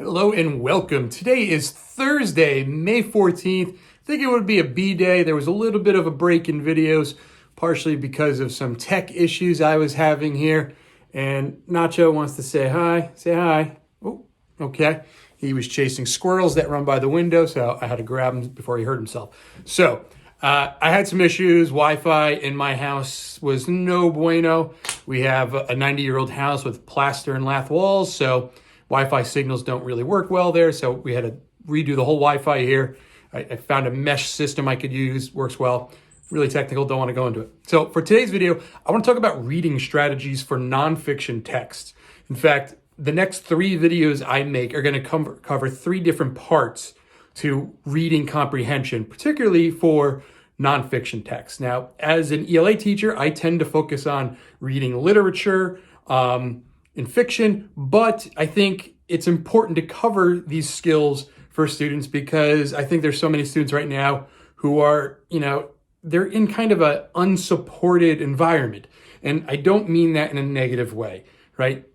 Hello and welcome. Today is Thursday, May 14th. I think it would be a B day. There was a little bit of a break in videos, partially because of some tech issues I was having here. And Nacho wants to say hi. Say hi. Oh, okay. He was chasing squirrels that run by the window, so I had to grab him before he hurt himself. So I had some issues. Wi-Fi in my house was no bueno. We have a 90-year-old house with plaster and lath walls, so Wi-Fi signals don't really work well there, so we had to redo the whole Wi-Fi here. I found a mesh system I could use, works well. Really technical, don't want to go into it. So for today's video, I want to talk about reading strategies for nonfiction texts. In fact, the next 3 videos I make are going to cover 3 different parts to reading comprehension, particularly for nonfiction texts. Now, as an ELA teacher, I tend to focus on reading literature, in fiction, but I think it's important to cover these skills for students because I think there's so many students right now who are, they're in kind of an unsupported environment. And I don't mean that in a negative way, right?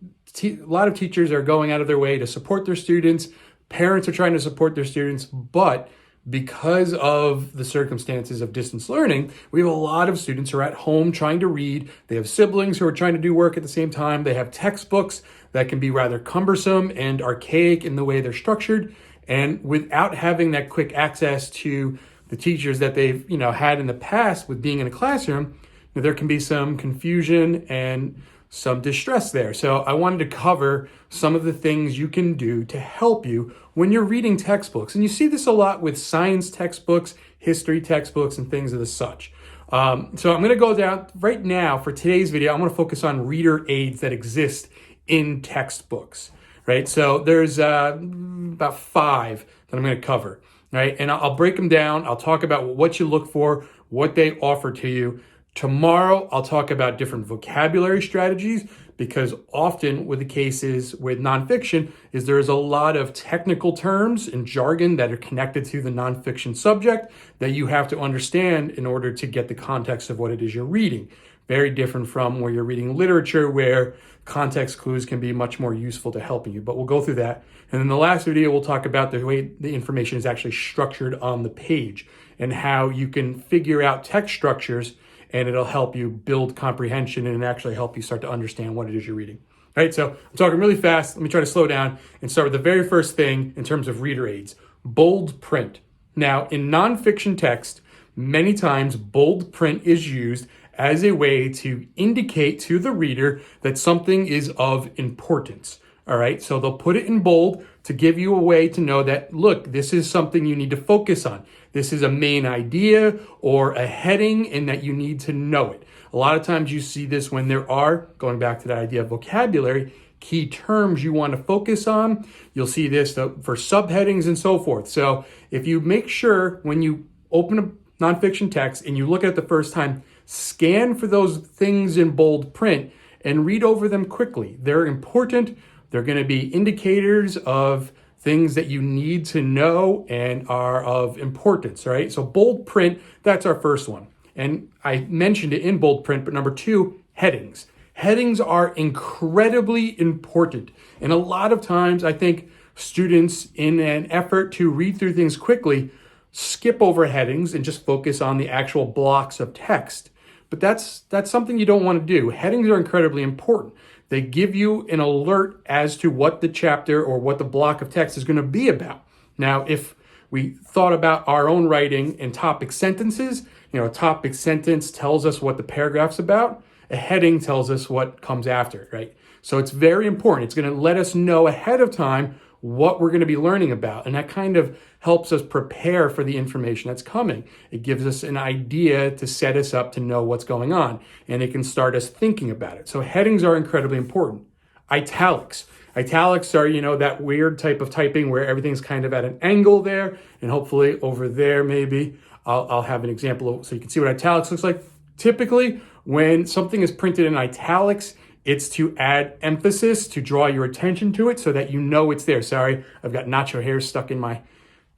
A lot of teachers are going out of their way to support their students. Parents are trying to support their students, but because of the circumstances of distance learning, we have a lot of students who are at home trying to read. They have siblings who are trying to do work at the same time. They have textbooks that can be rather cumbersome and archaic in the way they're structured. And without having that quick access to the teachers that they've had in the past with being in a classroom, there can be some confusion and some distress there. So I wanted to cover some of the things you can do to help you when you're reading textbooks. And you see this a lot with science textbooks, history textbooks, and things of the such. So I'm going to go down right now for today's video. I'm going to focus on reader aids that exist in textbooks, right? So there's about 5 that I'm going to cover, right? And I'll break them down. I'll talk about what you look for, what they offer to you. Tomorrow, I'll talk about different vocabulary strategies because often with the cases with nonfiction is there's a lot of technical terms and jargon that are connected to the nonfiction subject that you have to understand in order to get the context of what it is you're reading. Very different from where you're reading literature where context clues can be much more useful to helping you, but we'll go through that. And in the last video, we'll talk about the way the information is actually structured on the page and how you can figure out text structures and it'll help you build comprehension and actually help you start to understand what it is you're reading. All right, so I'm talking really fast. Let me try to slow down and start with the very first thing in terms of reader aids, bold print. Now, in nonfiction text, many times bold print is used as a way to indicate to the reader that something is of importance. All right, so they'll put it in bold to give you a way to know that, look, this is something you need to focus on. This is a main idea or a heading and that you need to know it. A lot of times you see this when there are, going back to that idea of vocabulary, key terms you want to focus on. You'll see this for subheadings and so forth. So if you make sure when you open a nonfiction text and you look at it the first time, scan for those things in bold print and read over them quickly. They're important. They're going to be indicators of things that you need to know and are of importance, right? So bold print, that's our first one. And I mentioned it in bold print, but number 2, headings. Headings are incredibly important. And a lot of times I think students in an effort to read through things quickly skip over headings and just focus on the actual blocks of text. But that's something you don't want to do. Headings are incredibly important. They give you an alert as to what the chapter or what the block of text is going to be about. Now, if we thought about our own writing in topic sentences, a topic sentence tells us what the paragraph's about. A heading tells us what comes after it, right? So it's very important. It's going to let us know ahead of time what we're going to be learning about. And that kind of helps us prepare for the information that's coming. It gives us an idea to set us up to know what's going on. And it can start us thinking about it. So headings are incredibly important. Italics. Italics are, that weird type of typing where everything's kind of at an angle there. And hopefully over there, maybe I'll have an example so you can see what italics looks like. Typically, when something is printed in italics, it's to add emphasis, to draw your attention to it so that you know it's there. Sorry, I've got nacho hair stuck in my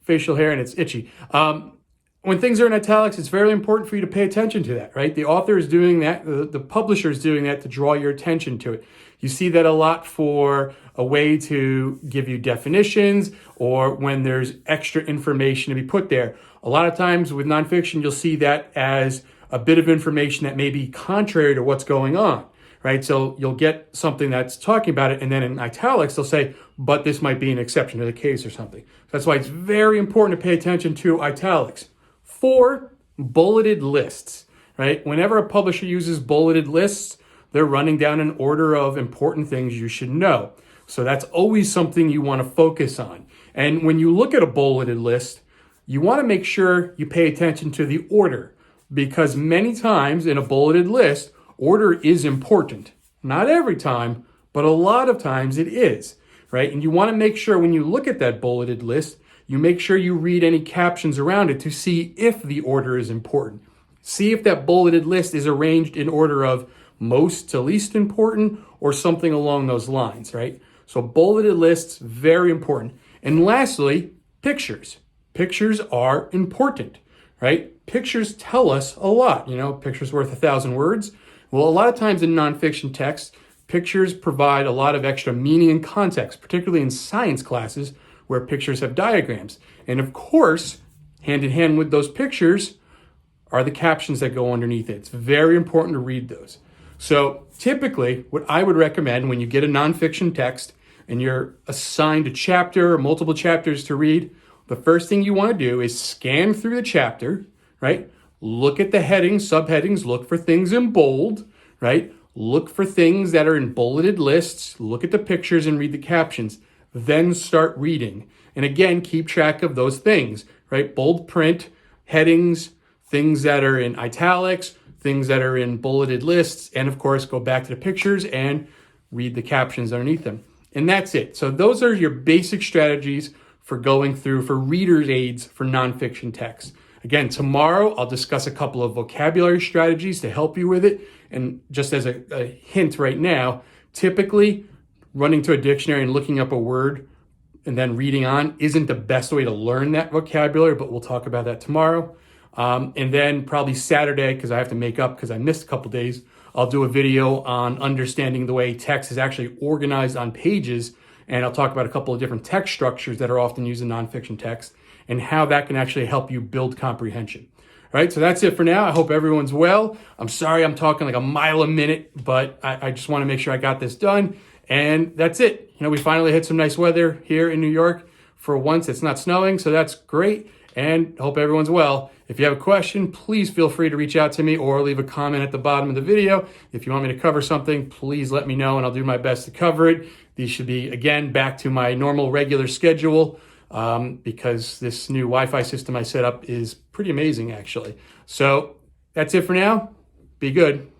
facial hair and it's itchy. When things are in italics, it's very important for you to pay attention to that, right? The author is doing that, the publisher is doing that to draw your attention to it. You see that a lot for a way to give you definitions or when there's extra information to be put there. A lot of times with nonfiction, you'll see that as a bit of information that may be contrary to what's going on, right? So you'll get something that's talking about it, and then in italics, they'll say, but this might be an exception to the case or something. That's why it's very important to pay attention to italics. 4, bulleted lists, right? Whenever a publisher uses bulleted lists, they're running down an order of important things you should know. So that's always something you want to focus on. And when you look at a bulleted list, you want to make sure you pay attention to the order, because many times in a bulleted list, order is important. Not every time, but a lot of times it is, right? And you want to make sure when you look at that bulleted list, you make sure you read any captions around it to see if the order is important. See if that bulleted list is arranged in order of most to least important or something along those lines, right? So bulleted lists, very important. And lastly, pictures. Pictures are important, right? Pictures tell us a lot. Pictures worth 1,000 words. Well, a lot of times in nonfiction text, pictures provide a lot of extra meaning and context, particularly in science classes where pictures have diagrams. And of course, hand in hand with those pictures are the captions that go underneath it. It's very important to read those. So typically, what I would recommend when you get a nonfiction text and you're assigned a chapter or multiple chapters to read, the first thing you want to do is scan through the chapter, right? Look at the headings, subheadings, look for things in bold, right? Look for things that are in bulleted lists, look at the pictures and read the captions, then start reading. And again, keep track of those things, right? Bold print, headings, things that are in italics, things that are in bulleted lists, and of course, go back to the pictures and read the captions underneath them. And that's it. So those are your basic strategies for going through, for reader's aids for nonfiction text. Again, tomorrow I'll discuss a couple of vocabulary strategies to help you with it. And just as a hint right now, typically running to a dictionary and looking up a word and then reading on isn't the best way to learn that vocabulary, but we'll talk about that tomorrow. And then probably Saturday, because I have to make up because I missed a couple days, I'll do a video on understanding the way text is actually organized on pages. And I'll talk about a couple of different text structures that are often used in nonfiction text and how that can actually help you build comprehension. All right, so that's it for now. I hope everyone's well. I'm sorry I'm talking like a mile a minute, but I just want to make sure I got this done. And that's it. We finally hit some nice weather here in New York. For once, it's not snowing, so that's great. And hope everyone's well. If you have a question, please feel free to reach out to me or leave a comment at the bottom of the video. If you want me to cover something, please let me know and I'll do my best to cover it. These should be, again, back to my normal regular schedule because this new Wi-Fi system I set up is pretty amazing, actually. So that's it for now. Be good.